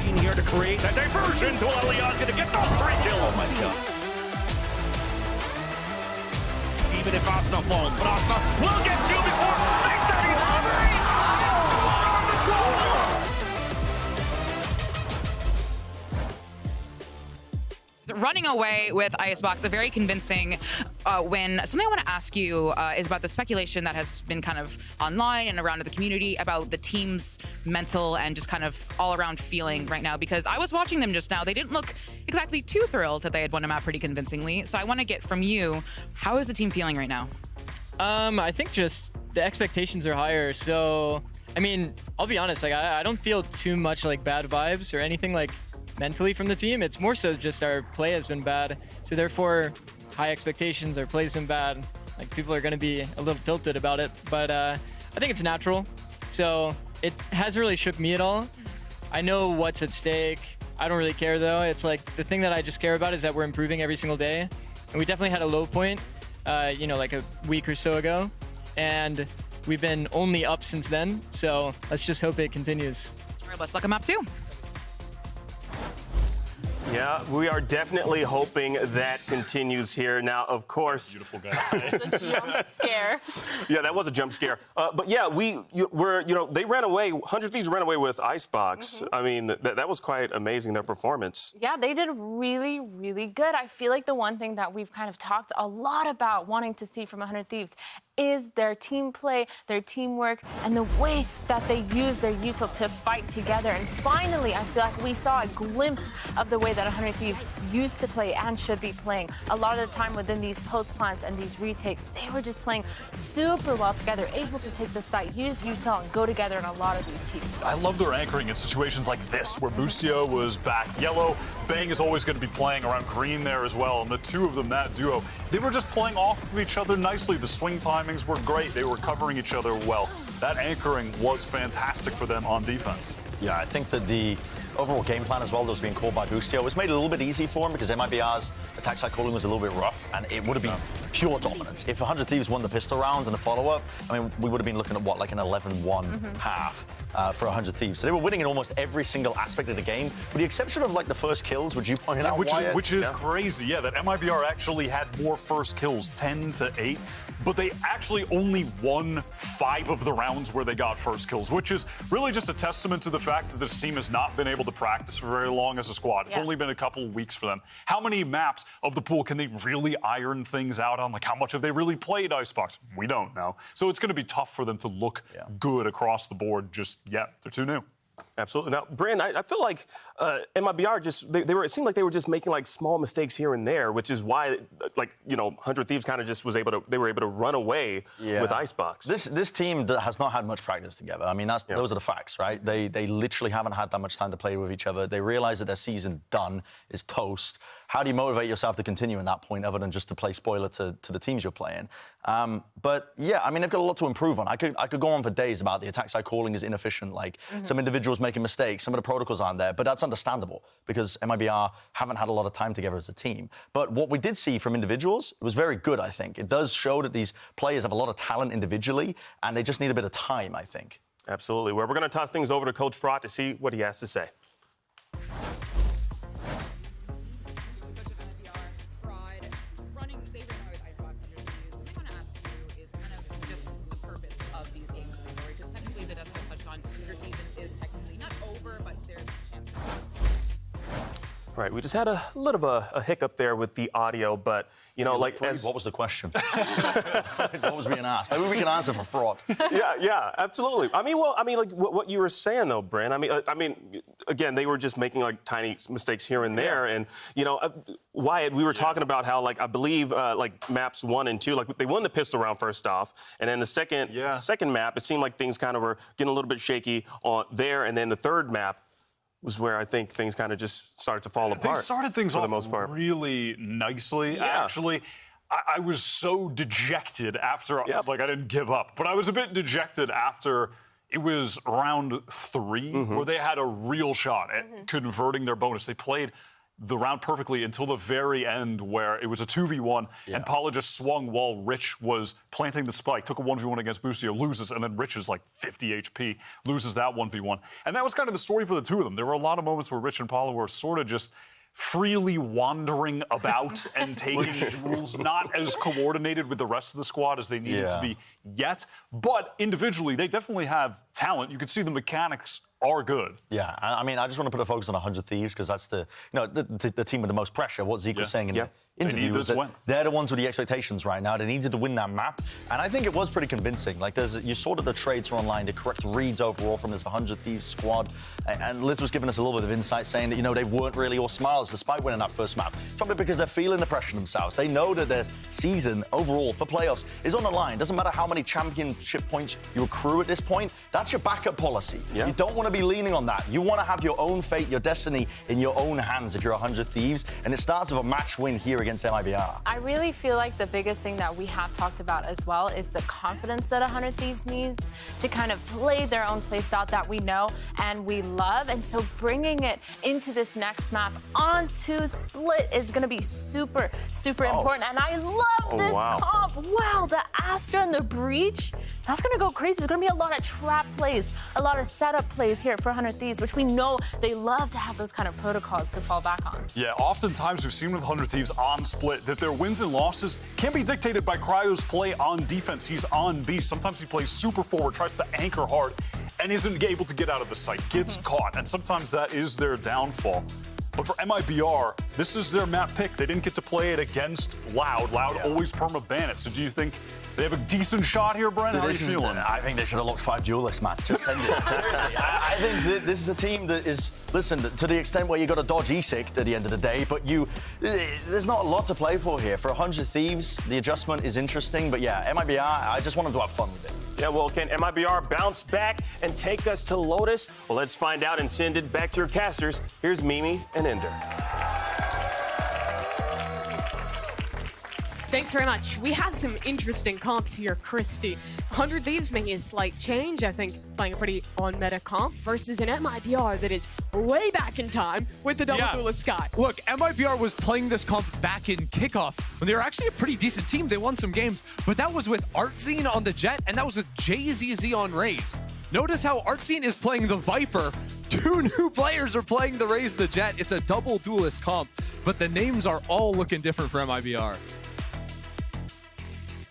Looking here to create that diversion to Elias, gonna get those 3 kills. Oh my god. Even if Asna falls, but Asna will get 2 before victory. Running away with Icebox, a very convincing win. Something I want to ask you is about the speculation that has been kind of online and around the community about the team's mental and just kind of all-around feeling right now. Because I was watching them just now. They didn't look exactly too thrilled that they had won a map pretty convincingly. So I want to get from you, how is the team feeling right now? I think just the expectations are higher. So, I mean, I'll be honest, like I don't feel too much like bad vibes or anything like mentally from the team. It's more so just our play has been bad. So therefore, high expectations, our play's been bad. Like people are going to be a little tilted about it, but I think it's natural. So it hasn't really shook me at all. I know what's at stake. I don't really care though. It's like the thing that I just care about is that we're improving every single day. And we definitely had a low point, you know, like a week or so ago. And we've been only up since then. So let's just hope it continues. All right, let's look them up too. Yeah, we are definitely hoping that continues here. Now, of course... Beautiful guy. The jump scare. Yeah, that was a jump scare. But yeah, they ran away. 100 Thieves ran away with Icebox. I mean, that was quite amazing, their performance. Yeah, they did really, really good. I feel like the one thing that we've kind of talked a lot about wanting to see from 100 Thieves is their team play, their teamwork, and the way that they use their util to fight together. And finally, I feel like we saw a glimpse of the way that 100 Thieves used to play and should be playing. A lot of the time within these post plants and these retakes, they were just playing super well together, able to take the site, use util, and go together in a lot of these pieces. I love their anchoring in situations like this, where Boostio was back yellow. Bang is always going to be playing around green there as well. And the two of them, that duo, they were just playing off of each other nicely. The swing timings were great. They were covering each other well. That anchoring was fantastic for them on defense. Yeah, I think that the overall game plan as well that was being called by Boostio was made a little bit easy for him because MIBR's attack side calling was a little bit rough, and it would have been pure dominance. If 100 Thieves won the pistol round and the follow-up, I mean, we would have been looking at, what, like an 11-1 half for 100 Thieves. So they were winning in almost every single aspect of the game, with the exception of, like, the first kills, would you point out, which is crazy, yeah, that MIBR actually had more first kills, 10-8, but they actually only won 5 of the rounds where they got first kills, which is really just a testament to the fact that this team has not been able to practice for very long as a squad. It's only been a couple of weeks for them. How many maps of the pool can they really iron things out on? Like, how much have they really played Icebox? We don't know. So it's going to be tough for them to look good across the board just yet. They're too new. Absolutely. Now, Brandon, I feel like MIBR just, it seemed like they were just making like small mistakes here and there, which is why, like, you know, 100 Thieves kind of just were able to run away with Icebox. This team has not had much practice together. I mean, those are the facts, right? They literally haven't had that much time to play with each other. They realize that their season done is toast. How do you motivate yourself to continue in that point other than just to play spoiler to the teams you're playing? But yeah, I mean, they've got a lot to improve on. I could go on for days about the attack side calling is inefficient, like some individuals making mistakes, some of the protocols aren't there, but that's understandable because MIBR haven't had a lot of time together as a team. But what we did see from individuals, it was very good, I think. It does show that these players have a lot of talent individually, and they just need a bit of time, I think. Absolutely. Well, we're going to toss things over to Coach Fraught to see what he has to say. Right, we just had a little of a hiccup there with the audio, but, you know, like... What was the question? What was being asked? Maybe we can answer for fraud. Yeah, absolutely. I mean, like what you were saying, though, Brand, I mean, again, they were just making, like, tiny mistakes here and there, and, you know, Wyatt, we were talking about how, like, I believe, like, maps 1 and 2, like, they won the pistol round first off, and then the second map, it seemed like things kind of were getting a little bit shaky on there, and then the third map, was where I think things kind of just started to fall apart. They started things for off the most part. Really nicely, actually. I was so dejected after, like, I didn't give up, but I was a bit dejected after it was round 3 where they had a real shot at converting their bonus. They played the round perfectly until the very end where it was a 2v1 and Paula just swung while Rich was planting the spike, took a 1v1 against Busio, loses, and then Rich is like 50 HP, loses that 1v1. And that was kind of the story for the two of them. There were a lot of moments where Rich and Paula were sort of just freely wandering about and taking duels, not as coordinated with the rest of the squad as they needed to be yet. But individually, they definitely have talent. You can see the mechanics are good. Yeah, I mean, I just want to put a focus on 100 Thieves because that's the team with the most pressure. What Zeke was saying in the interview was that they're the ones with the expectations right now. They needed to win that map, and I think it was pretty convincing. Like, you saw that the trades are online, the correct reads overall from this 100 Thieves squad, and Liz was giving us a little bit of insight saying that, they weren't really all smiles despite winning that first map. Probably because they're feeling the pressure themselves. They know that their season overall for playoffs is on the line. Doesn't matter how many championship points you accrue at this point. That's your backup policy. You don't want to be leaning on that. You want to have your own fate, your destiny in your own hands if you're 100 Thieves, and it starts with a match win here against MIBR. I really feel like the biggest thing that we have talked about as well is the confidence that 100 Thieves needs to kind of play their own playstyle that we know and we love, and so bringing it into this next map onto Split is going to be super, super important, and I love this comp. Wow, the Astra and the Breach, that's going to go crazy. There's going to be a lot of trap plays, a lot of setup plays here for 100 Thieves, which we know they love to have those kind of protocols to fall back on. Yeah, oftentimes we've seen with 100 Thieves on Split that their wins and losses can be dictated by Cryo's play on defense. He's on B. Sometimes he plays super forward, tries to anchor hard, and isn't able to get out of the site, gets caught, and sometimes that is their downfall. But for MIBR, this is their map pick. They didn't get to play it against Loud. Loud always perma-ban it. So do you think they have a decent shot here, Brent? How are you feeling? I think they should have looked 5 duelists, man. Just send it. Seriously, I think this is a team that is, listen, to the extent where you got to dodge E6 at the end of the day, but there's not a lot to play for here. For 100 Thieves, the adjustment is interesting, but yeah, MIBR, I just want them to have fun with it. Yeah, well, can MIBR bounce back and take us to Lotus? Well, let's find out and send it back to your casters. Here's Mimi and Ender. Thanks very much. We have some interesting comps here, Christy. 100 Thieves making a slight change, I think, playing a pretty on-meta comp versus an MIBR that is way back in time with the double duelist Sky. Look, MIBR was playing this comp back in Kickoff when they were actually a pretty decent team. They won some games, but that was with Artzine on the Jet, and that was with JZZ on Raze. Notice how Artzine is playing the Viper. 2 new players are playing the Raze, the Jet. It's a double duelist comp, but the names are all looking different for MIBR.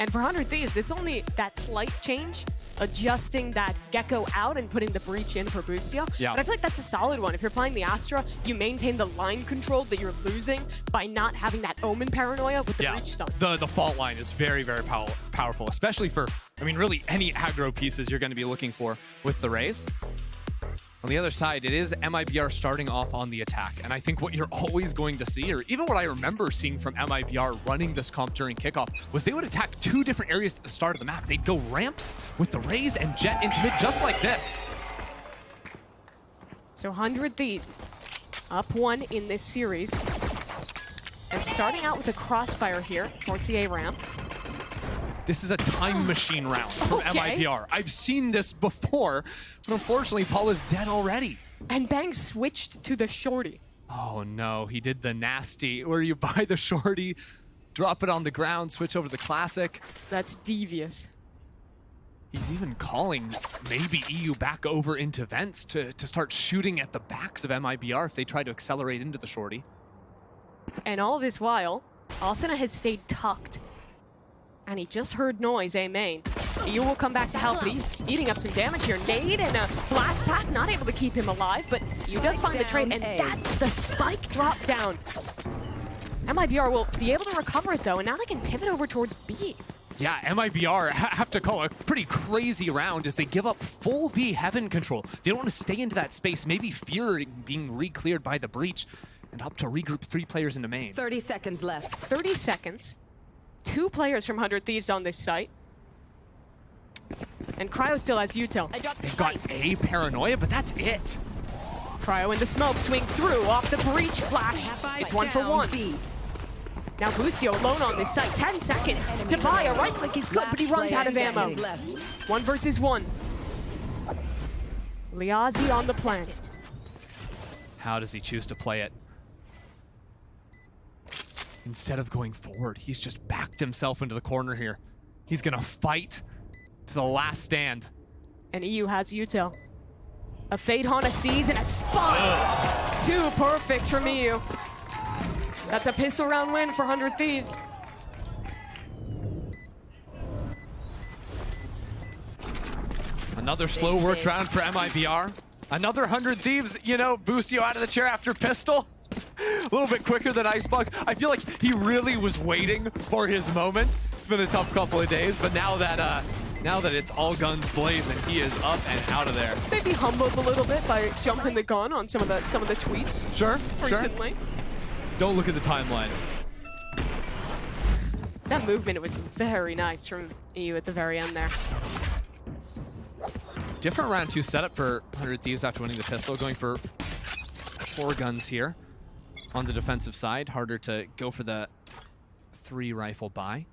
And for 100 Thieves, it's only that slight change, adjusting that Gecko out and putting the Breach in for Busio. Yeah. But I feel like that's a solid one. If you're playing the Astra, you maintain the line control that you're losing by not having that Omen paranoia with the Breach stun. The fault line is very, very powerful, especially for, I mean, really any aggro pieces you're going to be looking for with the Raze. On the other side, it is MIBR starting off on the attack. And I think what you're always going to see, or even what I remember seeing from MIBR running this comp during Kickoff, was they would attack 2 different areas at the start of the map. They'd go ramps with the Raze and Jet into mid just like this. So 100 Thieves up 1 in this series. And starting out with a crossfire here towards the A ramp. This is a time machine round from MIBR. I've seen this before, but unfortunately, Paula's dead already. And Bang switched to the shorty. Oh no, he did the nasty, where you buy the shorty, drop it on the ground, switch over to the classic. That's devious. He's even calling maybe EU back over into vents to start shooting at the backs of MIBR if they try to accelerate into the shorty. And all this while, Asuna has stayed tucked. And he just heard noise, A main. EU will come back to help, but he's eating up some damage here. Nade and a blast pack, not able to keep him alive, but EU does find the trade, and that's the spike drop down. MIBR will be able to recover it, though, and now they can pivot over towards B. Yeah, MIBR have to call a pretty crazy round as they give up full B heaven control. They don't want to stay into that space, maybe fearing being re-cleared by the Breach, and up to regroup 3 players into main. 30 seconds left. 30 seconds. 2 players from 100 Thieves on this site. And Cryo still has util. They've got a paranoia, but that's it. Cryo in the smoke, swing through, off the Breach flash. It's 1 for 1. Now Busio alone on this site, 10 seconds. to buy a right click is good, but he runs out of ammo. 1 versus 1. Liazi on the plant. How does he choose to play it? instead of going forward, he's just backed himself into the corner here. He's gonna fight to the last stand. And EU has util. A fade Hana sees and a spot. Too perfect from EU. That's a pistol round win for 100 Thieves. Another slow worked round for MIBR. Another 100 Thieves, you know, boost you out of the chair after pistol. A little bit quicker than Icebox. I feel like he really was waiting for his moment. It's been a tough couple of days, but now that it's all guns blazing, he is up and out of there. Maybe humbled a little bit by jumping the gun on some of the tweets. Sure, recently. Sure. Don't look at the timeline. That movement was very nice from EU at the very end there. Different round 2 setup for 100 Thieves after winning the pistol, going for 4 guns here on the defensive side. Harder to go for the 3 rifle buy.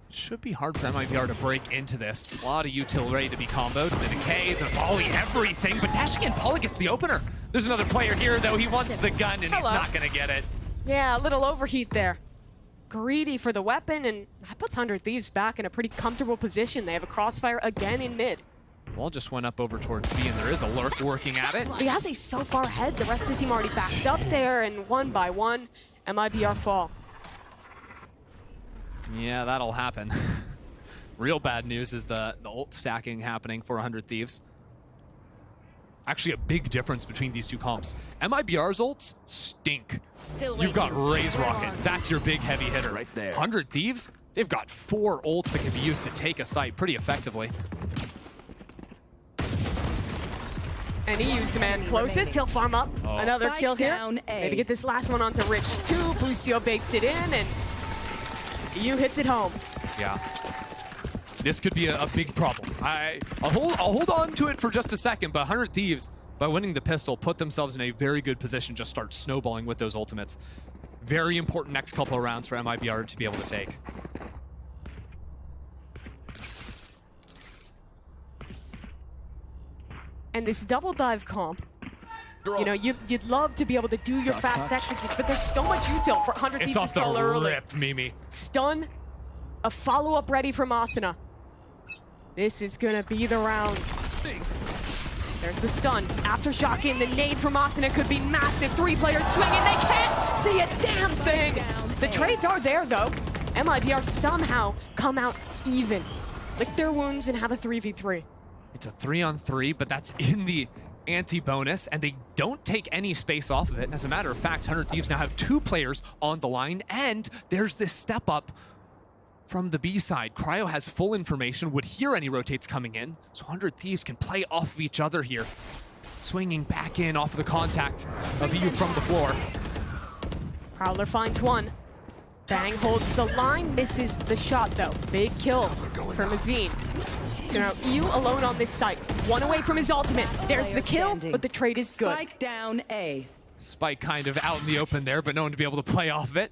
Should be hard for MIBR to break into this. A lot of util ready to be comboed. The decay, the volley, everything. But dashing in, Paula gets the opener. There's another player here, though. He wants the gun, and he's not going to get it. Yeah, a little overheat there. Greedy for the weapon, and that puts 100 Thieves back in a pretty comfortable position. They have a crossfire again in mid. Wall just went up over towards B, and there is a lurk working at it. The Az's so far ahead. The rest of the team already backed up there, and one by one, MIBR fall. Yeah, that'll happen. Real bad news is the ult stacking happening for 100 Thieves. Actually, a big difference between these two comps. MIBR's ults stink. You've got Raze Rocket. That's your big heavy hitter. Right there. 100 Thieves, they've got 4 ults that can be used to take a site pretty effectively. And he used the man closest. He'll farm up another kill here. Maybe get this last one onto Rich too. Busio baits it in, and EU hits it home. Yeah. This could be a big problem. I'll hold on to it for just a second, but 100 Thieves, by winning the pistol, put themselves in a very good position to start snowballing with those ultimates. Very important next couple of rounds for MIBR to be able to take. And this double dive comp, you know, you'd love to be able to do your fast executes, but there's so much util for 100 Thieves to stall early. It's off the rip, Mimi. Stun, a follow-up ready from Asuna. This is gonna be the round. There's the stun. Aftershock in, the nade from Asuna could be massive. 3-player swing, and they can't see a damn thing. The trades are there, though. MIBR somehow come out even. Lick their wounds and have a 3v3. It's a 3-on-3, but that's in the anti-bonus, and they don't take any space off of it. As a matter of fact, 100 Thieves now have 2 players on the line, and there's this step up from the B side. Cryo has full information, would hear any rotates coming in, so 100 Thieves can play off of each other here. Swinging back in off of the contact of EU from the floor. Prowler finds one. Bang holds the line, misses the shot though. Big kill for Mazine. So now EU alone on this site. One away from his ultimate. There's the kill, but the trade is good. Spike down A. Spike kind of out in the open there, but no one to be able to play off of it.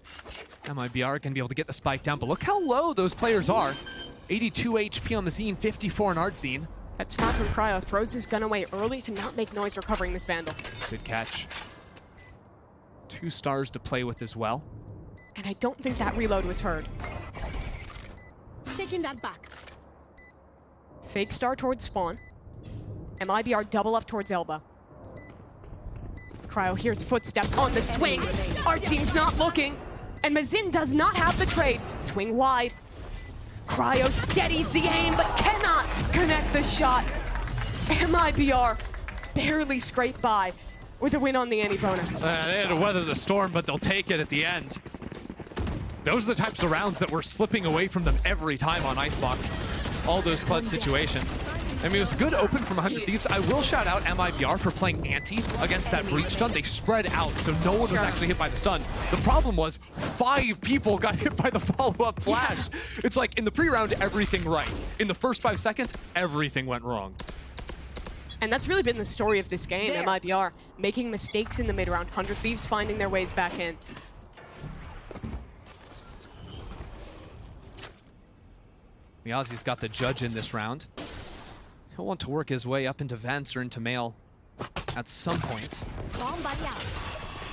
MIBR can be able to get the spike down, but look how low those players are. 82 HP on Mazine, 54 on Artzine. That smart from Cryo throws his gun away early to not make noise recovering this Vandal. Good catch. 2 stars to play with as well. And I don't think that reload was heard. Taking that back. Fake star towards spawn. MIBR double up towards elbow. Cryo hears footsteps on the swing. Artzine's not looking. And Mazin does not have the trade. Swing wide. Cryo steadies the aim, but cannot connect the shot. MIBR barely scraped by with a win on the anti-bonus. They had to weather the storm, but they'll take it at the end. Those are the types of rounds that we're slipping away from them every time on Icebox. All those clutch situations. I mean, it was a good open from 100 Thieves. I will shout out MIBR for playing anti against that breach stun. They spread out, so no one was actually hit by the stun. The problem was 5 people got hit by the follow-up flash. Yeah. It's like in the pre-round, everything right. In the first 5 seconds, everything went wrong. And that's really been the story of this game, MIBR. Making mistakes in the mid-round. 100 Thieves finding their ways back in. The Aussie's got the judge in this round. He'll want to work his way up into vents or into mail at some point.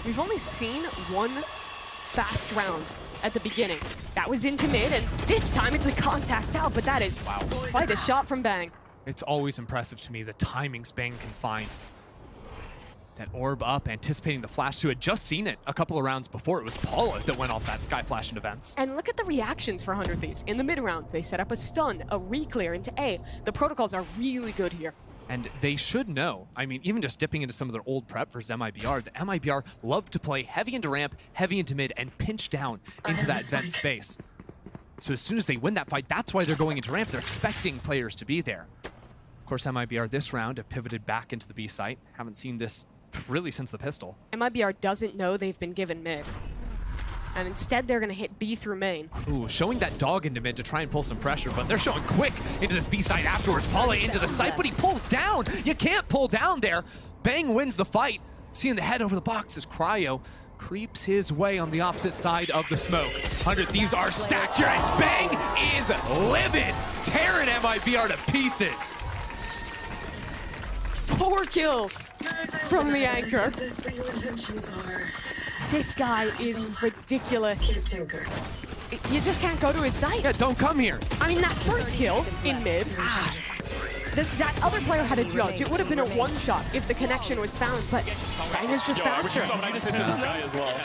We've only seen one fast round at the beginning. That was into mid, and this time it's a contact out, but that is quite a shot from Bang. It's always impressive to me the timings Bang can find. That orb up, anticipating the flash, who had just seen it a couple of rounds before. It was Paula that went off that sky flash in events. And look at the reactions for 100 Thieves. In the mid round, they set up a stun, a re-clear into A. The protocols are really good here. And they should know. I mean, even just dipping into some of their old prep versus MIBR, the MIBR love to play heavy into ramp, heavy into mid, and pinch down into that vent space. So as soon as they win that fight, that's why they're going into ramp. They're expecting players to be there. Of course, MIBR this round have pivoted back into the B site. Haven't seen this really since the pistol. MIBR doesn't know they've been given mid. And instead, they're going to hit B through main. Ooh, showing that dog into mid to try and pull some pressure, but they're showing quick into this B site afterwards. Paula into the site, but he pulls down. You can't pull down there. Bang wins the fight. Seeing the head over the box as Cryo creeps his way on the opposite side of the smoke. 100 Thieves are stacked here, and Bang is livid, tearing MIBR to pieces. 4 kills from the anchor. This guy is ridiculous. You just can't go to his site. Yeah, don't come here. I mean, that first kill in mid, that other player had a judge. It would have been a one-shot if the connection was found, but Bang is just faster. I just hit this guy as well.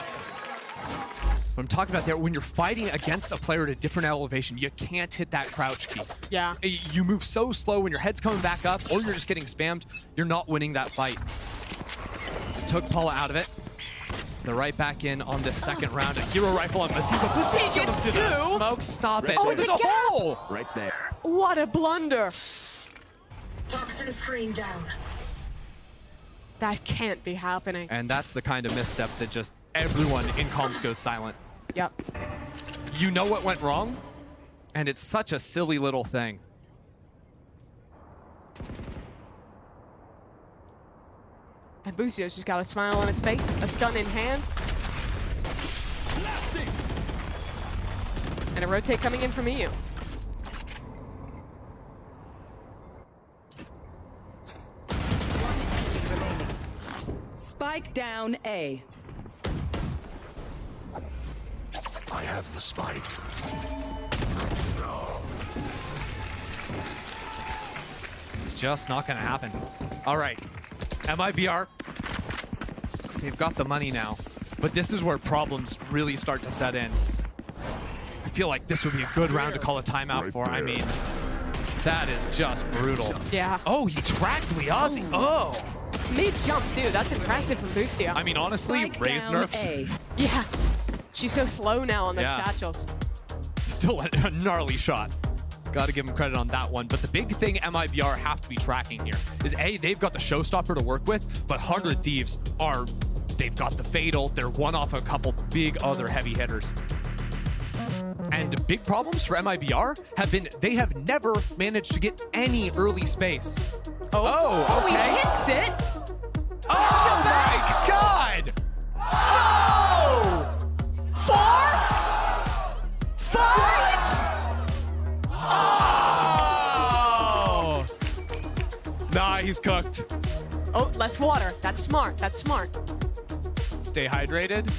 What I'm talking about there, when you're fighting against a player at a different elevation, you can't hit that crouch key. Yeah. You move so slow when your head's coming back up or you're just getting spammed, you're not winning that fight. Took Paula out of it. They're right back in on this second round. A hero rifle on Missy, but this He gets 2. Smoke, stop it. Oh, it's There's a a gap. hole! Right there. What a blunder. Toxin screen down. That can't be happening. And that's the kind of misstep that just everyone in comms goes silent. Yep. You know what went wrong, and it's such a silly little thing. And Busio's just got a smile on his face, a stun in hand. And a rotate coming in from EU. Spike down A. I have the spike. It's just not going to happen. All right, MIBR, they've got the money now, but this is where problems really start to set in. I feel like this would be a good round to call a timeout for. I mean, that is just brutal. Yeah. Oh, he tracked Liazi. Oh. Mid-jump, too. That's impressive from Boostio. I mean, honestly, Spike raise down nerfs. A. Yeah. She's so slow now on those Yeah. satchels. Still a gnarly shot. Got to give him credit on that one. But the big thing MIBR have to be tracking here is A, they've got the showstopper to work with, but 100 Thieves they've got the Fatal. They're one off a couple big other heavy hitters. And big problems for MIBR have been they have never managed to get any early space. Oh, He okay. hits it. Oh my God! Oh! 4? Oh! Nah, he's cooked. Oh, less water. That's smart. That's smart. Stay hydrated.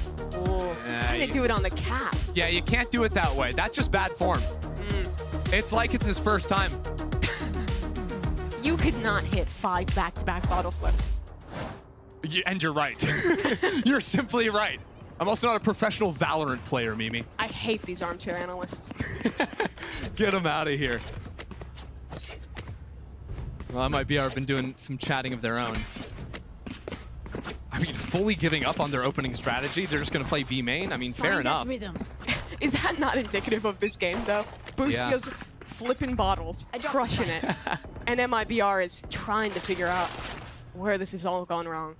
Oh, I'm gonna do it on the cap. Yeah, you can't do it that way. That's just bad form. It's like it's his first time. You could not hit 5 back-to-back bottle flips. And you're right. You're simply right. I'm also not a professional Valorant player, Mimi. I hate these armchair analysts. Get them out of here. Well, MIBR have been doing some chatting of their own. I mean, fully giving up on their opening strategy. They're just going to play B main. I mean, fair enough. Is that not indicative of this game, though? Boostio's flipping bottles, crushing it. And MIBR is trying to figure out where this has all gone wrong.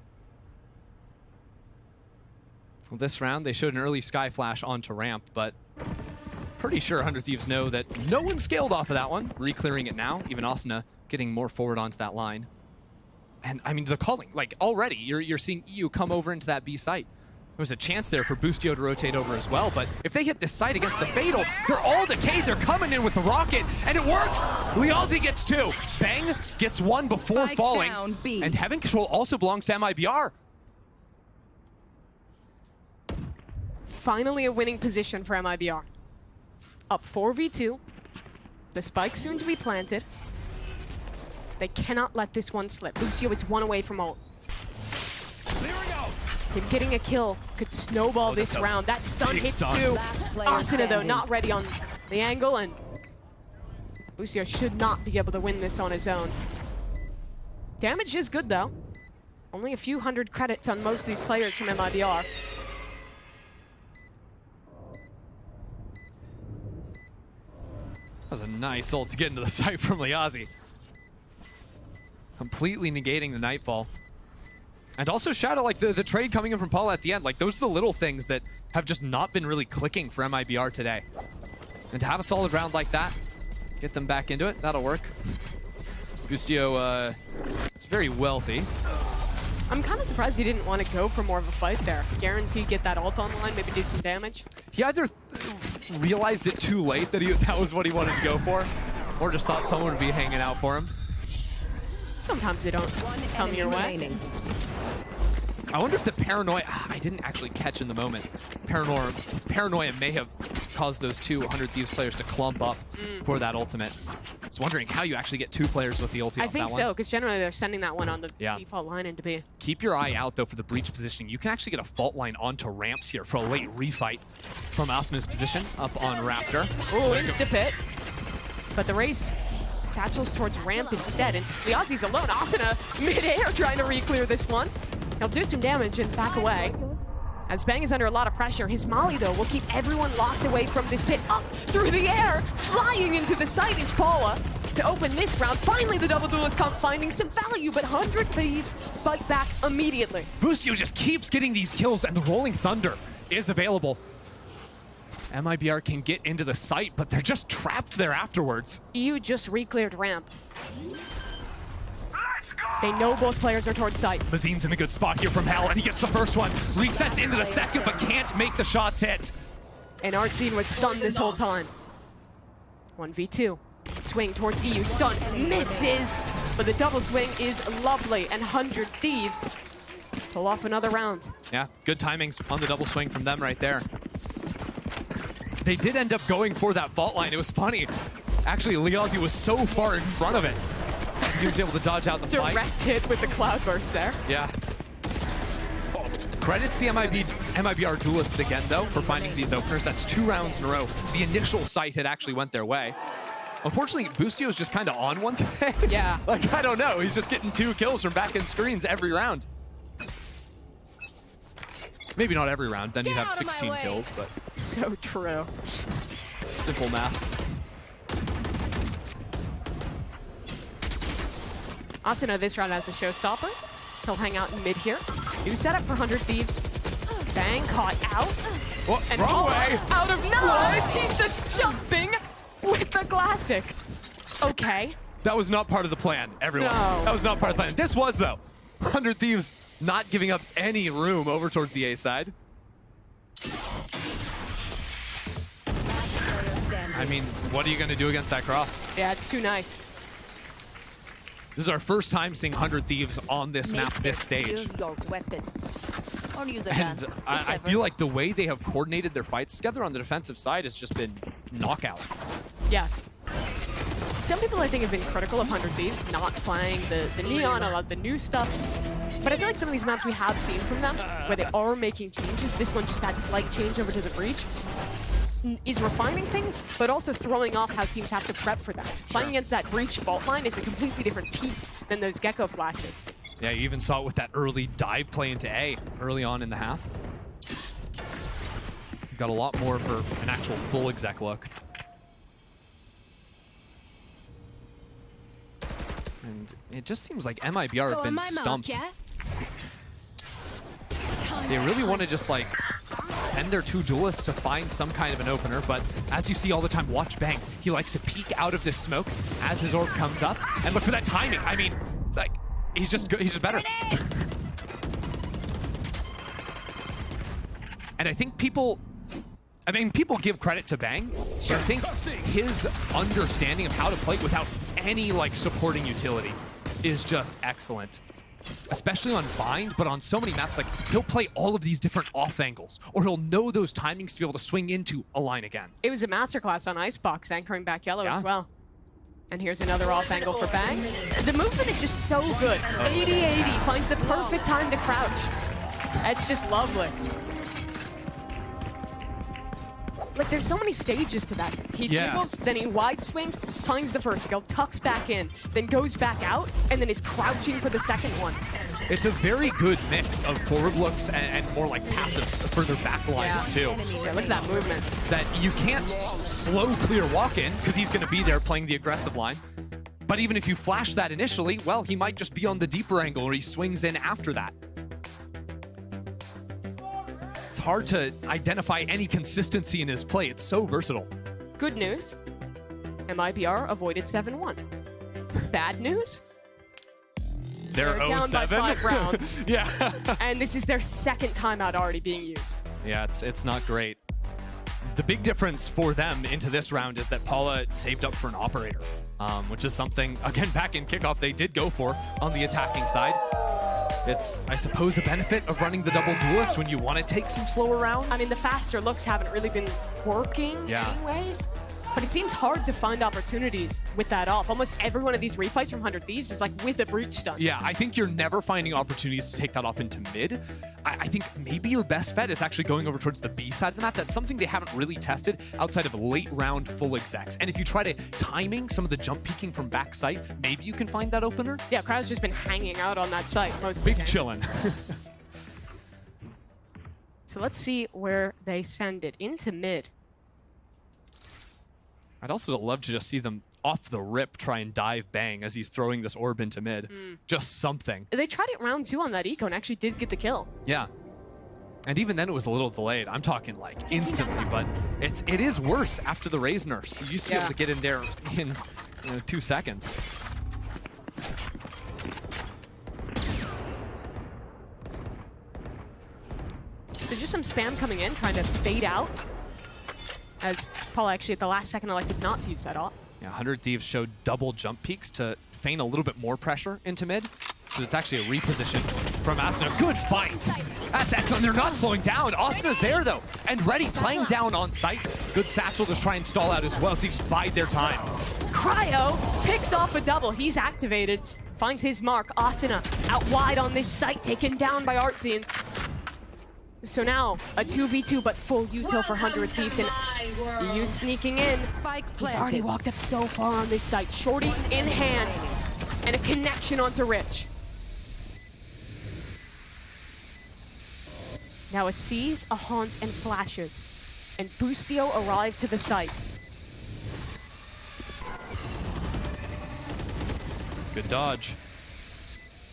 Well, this round, they showed an early Sky Flash onto ramp, but pretty sure 100 Thieves know that no one scaled off of that one. Re-clearing it now. Even Asuna getting more forward onto that line. And, I mean, the calling, like, already, you're seeing EU come over into that B site. There was a chance there for Boostio to rotate over as well, but if they hit this site against the Fatal, they're all decayed. They're coming in with the rocket, and it works! Liazi gets 2. Bang gets 1 before Spike falling. down, B. And Heaven Control also belongs to MIBR. finally a winning position for MIBR. Up 4v2. The spike soon to be planted. They cannot let this one slip. Lucio is one away from ult. Him getting a kill could snowball this round. That stun hits too. Asuna, though, not ready on the angle, and Lucio should not be able to win this on his own. Damage is good, though. Only a few hundred credits on most of these players from MIBR. That was a nice ult to get into the site from Liazi. Completely negating the Nightfall. And also shout out like the trade coming in from Paula at the end. Like those are the little things that have just not been really clicking for MIBR today. And to have a solid round like that, get them back into it, that'll work. Bustio is very wealthy. I'm kind of surprised he didn't want to go for more of a fight there. Guaranteed get that ult online, maybe do some damage. He either realized it too late that that was what he wanted to go for, or just thought someone would be hanging out for him. Sometimes they don't come your way. I wonder if the paranoia, I didn't actually catch in the moment. Paranoia may have caused those 200 Thieves players to clump up for that ultimate. I was wondering how you actually get 2 players with the ulti I off think that so, one. because generally they're sending that one on the default line into B. Keep your eye out, though, for the breach positioning. You can actually get a fault line onto ramps here for a late refight from Asuna's position up on Raptor. Ooh, insta-pit. But the race satchels towards ramp instead, and Liazi's alone. Asuna mid-air trying to re-clear this one. He'll do some damage and back away. As Bang is under a lot of pressure, his molly, though, will keep everyone locked away from this pit. Up through the air, flying into the site is Paula to open this round. Finally, the double duelist comp finding some value, but 100 Thieves fight back immediately. Bustio just keeps getting these kills, and the Rolling Thunder is available. MIBR can get into the site, but they're just trapped there afterwards. EU just re-cleared ramp. They know both players are towards site. Mazine's in a good spot here from Hell, and he gets the first one. Resets into the second, but can't make the shots hit. And Artzine was stunned this whole time. 1v2. Swing towards EU. Stun. Misses! But the double swing is lovely, and 100 Thieves pull off another round. Yeah, good timings on the double swing from them right there. They did end up going for that vault line. It was funny. Actually, Liazi was so far in front of it. He was able to dodge out the fight. Direct hit with the cloud burst there. Yeah. Credit to the MIBR duelists again, though, for finding these openers. That's 2 rounds in a row. The initial sight had actually went their way. Unfortunately, Bustio's just kind of on one today. Yeah. Like, I don't know. He's just getting 2 kills from back-end screens every round. Maybe not every round, then you'd have 16 kills, but... So true. Simple math. Asuna this round has a showstopper. He'll hang out in mid here. New setup for 100 Thieves. Bang caught out. What? And Wrong way. Out of knowledge, he's just jumping with the classic. Okay. That was not part of the plan, everyone. No. That was not part of the plan. This was, though. 100 Thieves not giving up any room over towards the A side. I mean, what are you going to do against that cross? Yeah, it's too nice. This is our first time seeing 100 Thieves on this map, this stage. Your weapon. Or use a And gun, I feel like the way they have coordinated their fights together on the defensive side has just been knockout. Yeah. Some people, I think, have been critical of 100 Thieves not playing the Neon, a lot of the new stuff. But I feel like some of these maps we have seen from them, where they are making changes, this one just that slight change over to the Breach, is refining things, but also throwing off how teams have to prep for that. Playing against that Breach fault line is a completely different piece than those Gecko flashes. Yeah, you even saw it with that early dive play into A early on in the half. Got a lot more for an actual full exec look. And it just seems like MIBR have been stumped. They really want to just like send their 2 duelists to find some kind of an opener, but as you see all the time, watch Bang. He likes to peek out of this smoke as his orb comes up, and look for that timing. I mean, like, he's just better. And I think people give credit to Bang, but I think his understanding of how to play without any like supporting utility is just excellent. especially on Bind, but on so many maps, like he'll play all of these different off angles, or he'll know those timings to be able to swing into a line again. It was a masterclass on Icebox, anchoring back yellow as well. And here's another off angle for Bang. The movement is just so good. 80-80, finds the perfect time to crouch. That's just lovely. Like, there's so many stages to that. He dribbles, then he wide swings, finds the first skill, tucks back in, then goes back out, and then is crouching for the second one. It's a very good mix of forward looks and more like passive, further back lines too. Yeah, look at that movement. That you can't slow clear walk in because he's going to be there playing the aggressive line. But even if you flash that initially, well, he might just be on the deeper angle or he swings in after that. It's hard to identify any consistency in his play. It's so versatile. Good news, MIBR avoided 7-1. Bad news, they're down by 5 rounds. Yeah. And this is their second timeout already being used. Yeah, it's not great. The big difference for them into this round is that Paula saved up for an operator, which is something, again, back in Kickoff, they did go for on the attacking side. It's, I suppose, a benefit of running the double duelist when you want to take some slower rounds. I mean, the faster looks haven't really been working anyways. But it seems hard to find opportunities with that off. Almost every one of these refights from 100 Thieves is like with a breach stun. Yeah, I think you're never finding opportunities to take that up into mid. I think maybe your best bet is actually going over towards the B side of the map. That's something they haven't really tested outside of late round full execs. And if you try to timing some of the jump peeking from back site, maybe you can find that opener. Yeah, Crowd's just been hanging out on that site most of the game. Big chillin'. So let's see where they send it. Into mid. I'd also love to just see them off the rip try and dive Bang as he's throwing this orb into mid. Just something. They tried it round 2 on that eco and actually did get the kill. Yeah. And even then it was a little delayed. I'm talking like instantly, but it is worse after the Raze nerfs. You used to be able to get in there in 2 seconds. So just some spam coming in, trying to bait out. As Paul actually at the last second elected not to use that ult. Yeah, 100 Thieves showed double jump peaks to feign a little bit more pressure into mid. So it's actually a reposition from Asuna. Good fight. That's excellent. They're not slowing down. Asuna's there though, and ready, playing down on site. Good satchel to try and stall out as well, so he's bide their time. Cryo picks off a double. He's activated, finds his mark. Asuna out wide on this site, taken down by Artzian. So now, a 2v2, but full util for 100 Thieves, and EU sneaking in. He's already walked up so far on this site. Shorty in hand, and a connection onto Rich. Now a seize, a haunt, and flashes. And Bustio arrive to the site. Good dodge.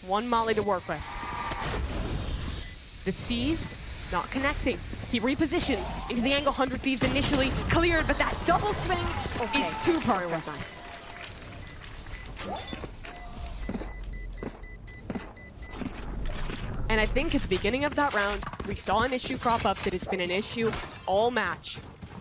One molly to work with. The seize, not connecting. He repositions into the angle. 100 Thieves initially cleared, but that double swing is too perfect. And I think at the beginning of that round, we saw an issue crop up that has been an issue all match.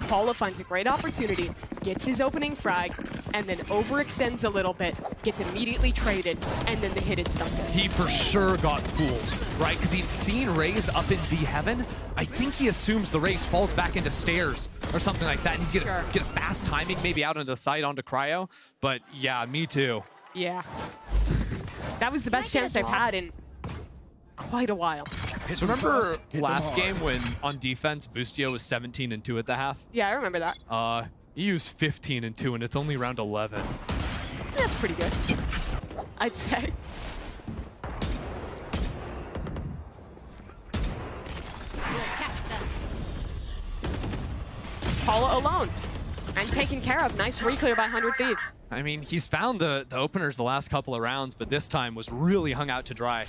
Paula finds a great opportunity, gets his opening frag, and then overextends a little bit, gets immediately traded, and then the hit is stumped in. He for sure got fooled, right? Because he'd seen Raze up in B heaven. I think he assumes the Raze falls back into stairs or something like that, and you get a fast timing maybe out onto the side onto Cryo. But yeah, me too. Yeah. That was the best chance they've had in quite a while. So remember last game when on defense Bustio was 17-2 at the half? Yeah, I remember that. EU's 15-2 and it's only round 11. That's pretty good, I'd say. Paula alone and taken care of. Nice re-clear by 100 Thieves. I mean, he's found the openers the last couple of rounds, but this time was really hung out to dry.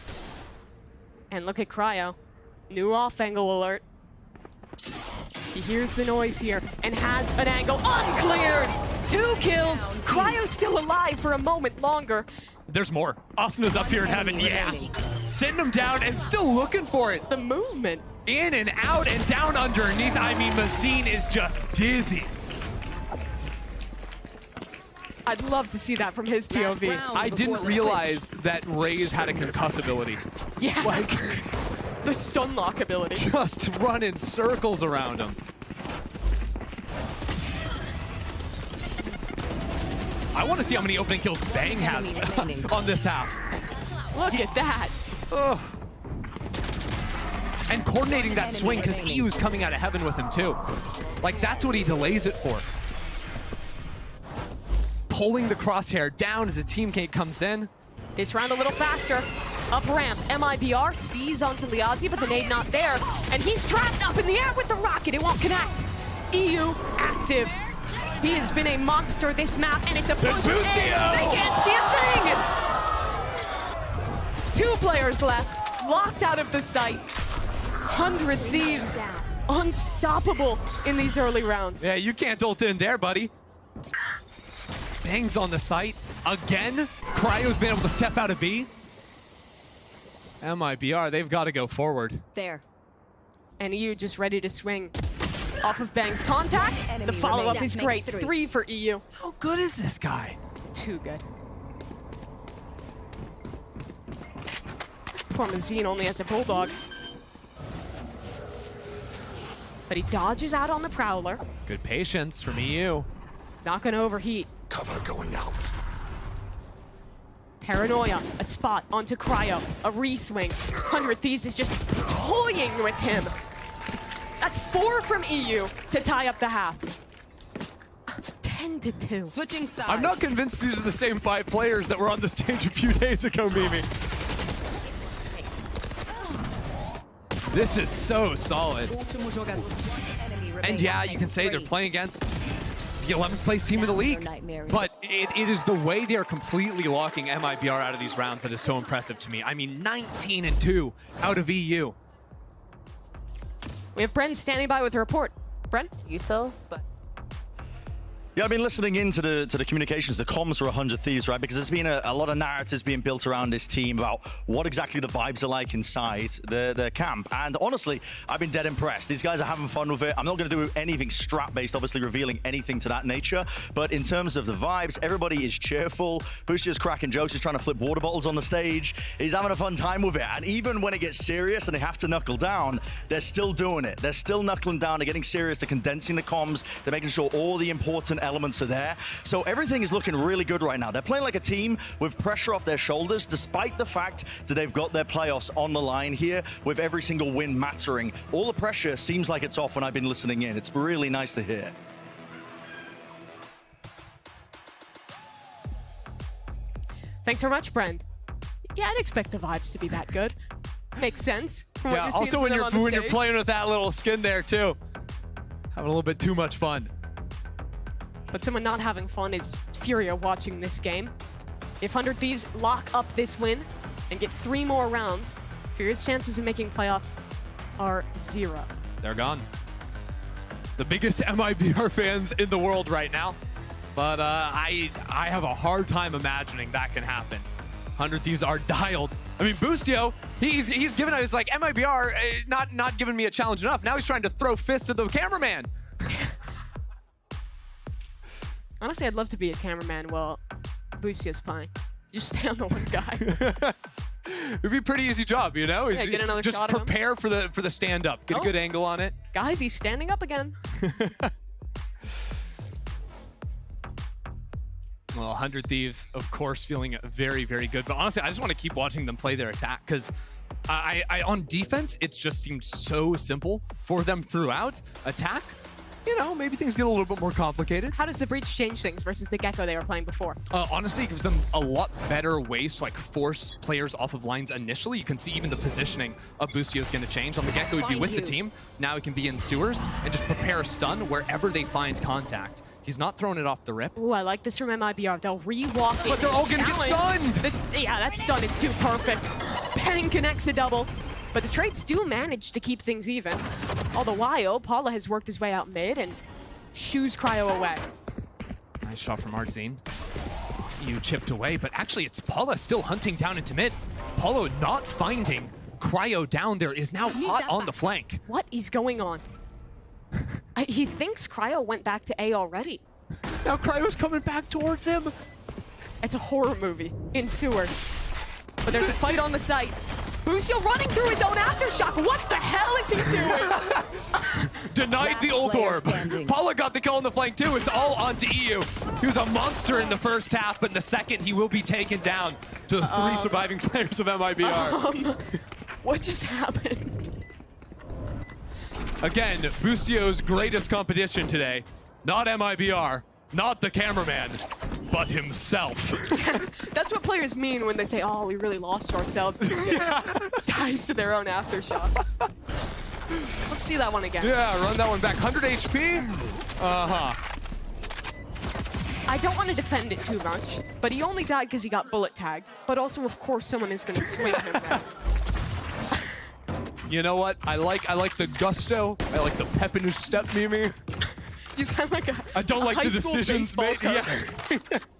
And look at Cryo. New off angle alert. He hears the noise here and has an angle uncleared. 2 kills. Cryo's still alive for a moment longer. There's more. Asuna's up here in heaven. Yeah. Sitting him down and still looking for it. The movement. In and out and down underneath. I mean, Mazine is just dizzy. I'd love to see that from his POV. I didn't realize that Raze had a concuss ability. Yeah. Like, the stun lock ability. just run in circles around him. I want to see how many opening kills Bang has on this half. Look at that. Ugh. And coordinating that swing, because EU's coming out of heaven with him too. Like, that's what he delays it for. Pulling the crosshair down as a teammate comes in. This round a little faster. Up ramp, MIBR sees onto Liazi, but the nade not there. And he's trapped up in the air with the rocket. It won't connect. EU active. He has been a monster this map, and it's a push. They can't see a thing. 2 players left, locked out of the sight. 100 Thieves, unstoppable in these early rounds. Yeah, you can't ult in there, buddy. Bang's on the site. Again, Cryo's been able to step out of B. MIBR, they've got to go forward. There. And EU just ready to swing off of Bang's contact. The follow-up is great. 3 for EU. How good is this guy? Too good. Poor Mazine only has a bulldog. But he dodges out on the Prowler. Good patience from EU. Not gonna overheat. Cover going out. Paranoia, a spot onto Cryo, a re-swing. 100 Thieves is just toying with him. That's 4 from EU to tie up the half. 10-2. Switching sides. I'm not convinced these are the same 5 players that were on the stage a few days ago, Mimi. This is so solid. And yeah, you can say they're playing against the 11th place team in the league, but it is the way they are completely locking MIBR out of these rounds that is so impressive to me. I mean, 19-2 out of EU. We have Bren standing by with a report. Bren? Util, but Yeah, I've been listening into the communications, the comms for 100 Thieves, right? Because there's been a lot of narratives being built around this team about what exactly the vibes are like inside the camp. And honestly, I've been dead impressed. These guys are having fun with it. I'm not going to do anything strat-based, obviously revealing anything to that nature. But in terms of the vibes, everybody is cheerful. Boostier's cracking jokes. He's trying to flip water bottles on the stage. He's having a fun time with it. And even when it gets serious and they have to knuckle down, they're still doing it. They're still knuckling down. They're getting serious. They're condensing the comms. They're making sure all the important elements are there. So everything is looking really good right now. They're playing like a team with pressure off their shoulders, despite the fact that they've got their playoffs on the line here with every single win mattering. All the pressure seems like it's off when I've been listening in. It's really nice to hear. Thanks so much, Brent. Yeah, I'd expect the vibes to be that good. Makes sense. From what Yeah, you're seeing also from when them you're on the stage. playing with that little skin there too. Having a little bit too much fun. But someone not having fun is Furia watching this game. If 100 Thieves lock up this win and get 3 more rounds, Furia's chances of making playoffs are 0. They're gone. The biggest MIBR fans in the world right now. But I have a hard time imagining that can happen. 100 Thieves are dialed. I mean, Boostio, he's given us like MIBR not giving me a challenge enough. Now he's trying to throw fists at the cameraman. Honestly, I'd love to be a cameraman while Boostio's playing. Just stay on the one guy. It'd be a pretty easy job, you know? Yeah, get another just shot of him. prepare for the stand-up. Get a good angle on it. Guys, he's standing up again. Well, 100 Thieves, of course, feeling very, very good. But honestly, I just want to keep watching them play their attack because I on defense, it's just seemed so simple for them throughout. Attack, you know, maybe things get a little bit more complicated. How does the Breach change things versus the Gecko they were playing before? Honestly, it gives them a lot better ways to like force players off of lines initially. You can see even the positioning of Boostio is going to change. On the Gecko, he'd be with the team. Now he can be in sewers and just prepare a stun wherever they find contact. He's not throwing it off the rip. Ooh, I like this from MIBR. They'll re-walk it. But they're all going to get stunned! Yeah, that stun is too perfect. Bang connects a double. But the trades do manage to keep things even. All the while, Paula has worked his way out mid and shoos Cryo away. Nice shot from Artzine. You chipped away, but actually it's Paula still hunting down into mid. Paulo not finding Cryo down there is now hot on the flank. What is going on? He thinks Cryo went back to A already. Now Cryo's coming back towards him. It's a horror movie in sewers. But there's a fight on the site. Boostio running through his own aftershock. What the hell is he doing? Denied the ult orb. Paula got the kill on the flank too. It's all onto EU. He was a monster in the first half, but in the second he will be taken down to the 3 surviving players of MIBR. What just happened? Again, Boostio's greatest competition today. Not MIBR, not the cameraman, but himself. That's what players mean when they say, oh, we really lost ourselves. Dies to their own aftershock. Let's see that one again. Yeah, run that one back. 100 HP? Uh-huh. I don't want to defend it too much, but he only died because he got bullet tagged. But also, of course, someone is going to swing him now. You know what? I like the gusto. I like the pep in his step, Mimi. He's kind of like I don't like the decisions made. Yeah.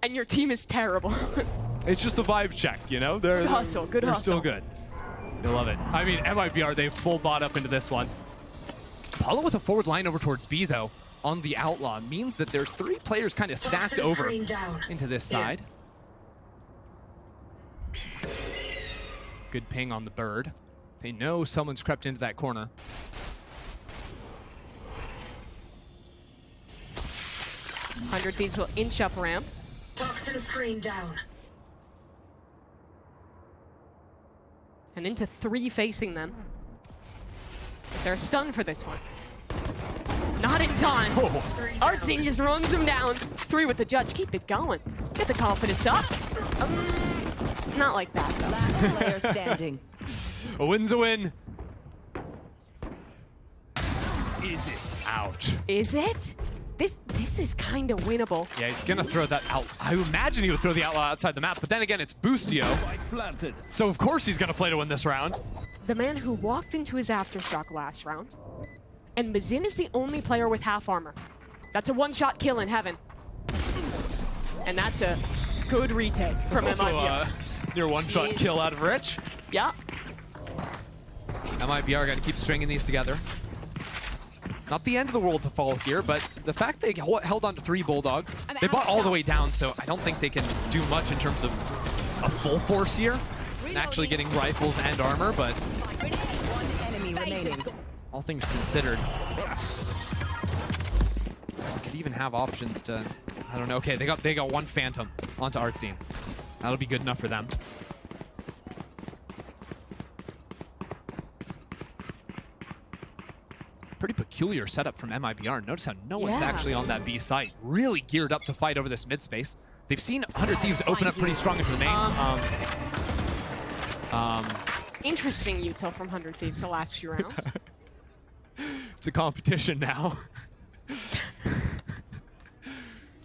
And your team is terrible. It's just the vibe check, you know? They're hustle, good they're hustle. still good. You'll love it. I mean, MIBR, they full bot up into this one. Paula with a forward line over towards B, though, on the Outlaw, means that there's 3 players kind of stacked over into this side. Good ping on the bird. They know someone's crept into that corner. Thieves will inch up ramp. Toxin screen down. And into 3 facing them. Is there a stun for this one? Not in time. Artsine just runs him down. 3 with the judge. Keep it going. Get the confidence up. Not like that, though. Last player standing. A win's a win. Is it? Ouch. Is it? This is kind of winnable. Yeah, he's gonna throw that out. I imagine he would throw the Outlaw outside the map, but then again, it's Boostio. So of course he's gonna play to win this round. The man who walked into his aftershock last round. And Mazin is the only player with half armor. That's a one-shot kill in heaven. And that's a good retake from MIBR. Near one-shot kill out of Rich. Yeah. MIBR got to keep stringing these together. Not the end of the world to fall here, but the fact they held on to 3 Bulldogs, they bought all the way down, so I don't think they can do much in terms of a full force here. And actually getting rifles and armor, but One enemy remaining. all things considered, could even have options to, I don't know. Okay, they got 1 Phantom onto Artsine. That'll be good enough for them. Pretty peculiar setup from MIBR. Notice how no one's actually on that B site. Really geared up to fight over this mid space. They've seen 100 Thieves open up pretty strong into the mains. Interesting util from 100 Thieves the last few rounds. It's a competition now.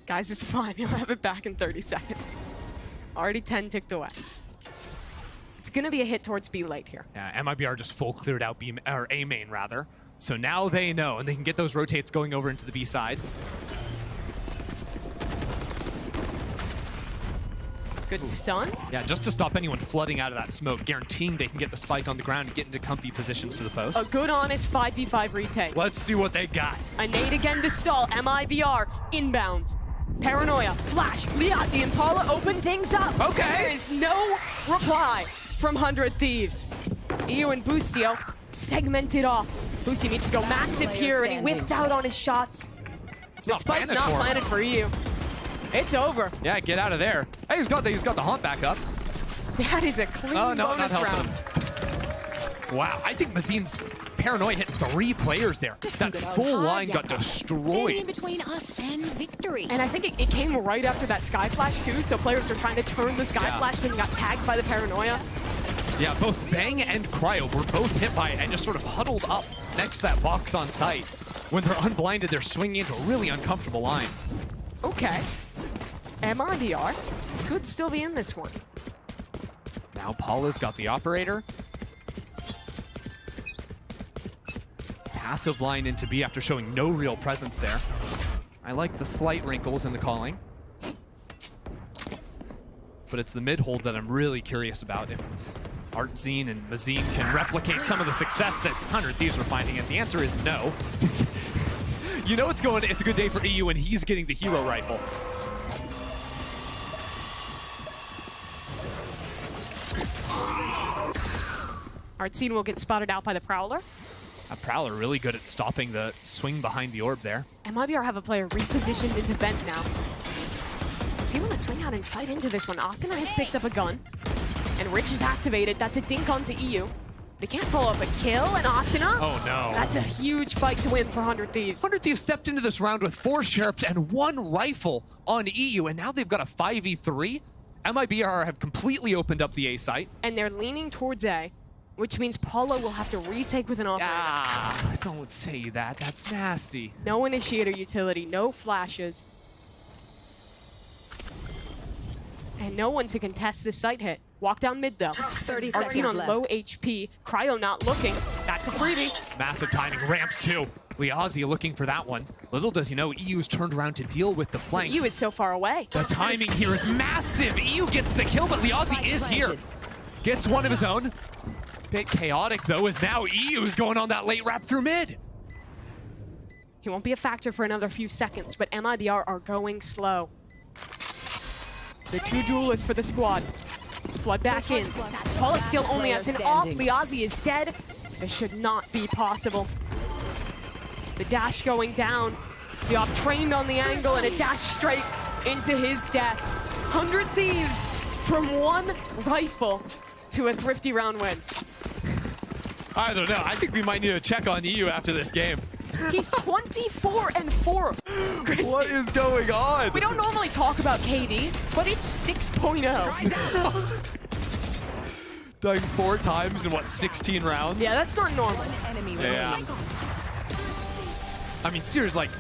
Guys, it's fine. He'll have it back in 30 seconds. Already 10 ticked away. It's going to be a hit towards B late here. Yeah, MIBR just full cleared out B, or A main rather. So now they know, and they can get those rotates going over into the B side. Good stun. Yeah, just to stop anyone flooding out of that smoke, guaranteeing they can get the spike on the ground and get into comfy positions for the post. A good, honest 5v5 retake. Let's see what they got. A nade again to stall. MIBR inbound. Paranoia, Flash, Liati, and Paula open things up. Okay. And there is no reply from 100 Thieves. EU and Boostio segmented off. Boostio needs to go massive here, and he whiffs out on his shots. The spike not planted for EU. It's over. Yeah, get out of there. Hey, he's got the haunt back up. That is a clean bonus round. Wow, I think Mazin's Paranoia hit 3 players there. That full line got destroyed. Standing between us and victory. And I think it came right after that Sky Flash too, so players are trying to turn the Sky Flash and got tagged by the Paranoia. Yeah, both Bang and Cryo were both hit by it and just sort of huddled up next to that box on site. When they're unblinded, they're swinging into a really uncomfortable line. Okay. MIBR could still be in this one. Now Paula's got the operator. Passive line into B after showing no real presence there. I like the slight wrinkles in the calling. But it's the mid-hold that I'm really curious about. If Artsine and Mazin can replicate some of the success that 100 Thieves were finding, and the answer is no. You know it's a good day for EU when he's getting the hero rifle. Artsine will get spotted out by the Prowler. A Prowler really good at stopping the swing behind the orb there. MIBR have a player repositioned into vent now. So you want to swing out and fight into this one. Asuna has picked up a gun, and Rich is activated. That's a dink onto EU. They can't follow up a kill, and Asuna. Oh no. That's a huge fight to win for 100 Thieves. 100 Thieves stepped into this round with 4 Sharps and 1 rifle on EU, and now they've got a 5v3. MIBR have completely opened up the A site. And they're leaning towards A, which means Paulo will have to retake with an operator. Ah, don't say that. That's nasty. No initiator utility, no flashes. And no one to contest this site hit. Walk down mid though. 30 Artsine seconds on left. low HP. Cryo not looking. That's a freebie. Massive timing. Ramps too. Liazi looking for that one. Little does he know, EU's turned around to deal with the flank. EU is so far away. The timing here is massive. EU gets the kill, but Liazi is here. Gets one of his own. Bit chaotic though, as now EU's going on that late wrap through mid. He won't be a factor for another few seconds, but MIBR are going slow. The 2 duelists for the squad. Flood back in. Paul is still only as an off. Liazi is dead. This should not be possible. The dash going down. Diop trained on the angle and a dash straight into his death. 100 Thieves from 1 rifle to a thrifty round win. I don't know. I think we might need to check on EU after this game. He's 24-4. Christy. What is going on? We don't normally talk about KD, but it's 6.0. Dying 4 times in what, 16 rounds? Yeah, that's not normal. Yeah. I mean, seriously, like,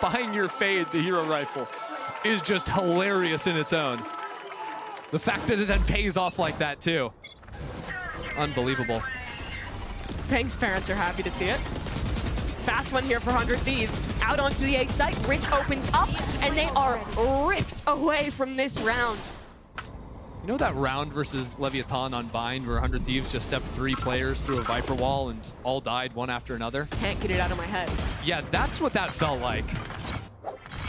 buying your Fade, the hero rifle, is just hilarious in its own. The fact that it then pays off like that, too. Unbelievable. Peng's parents are happy to see it. Fast one here for 100 Thieves. Out onto the A site. Rich opens up, and they are ripped away from this round. You know that round versus Leviathan on Bind where 100 Thieves just stepped 3 players through a Viper wall and all died one after another? Can't get it out of my head. Yeah, that's what that felt like.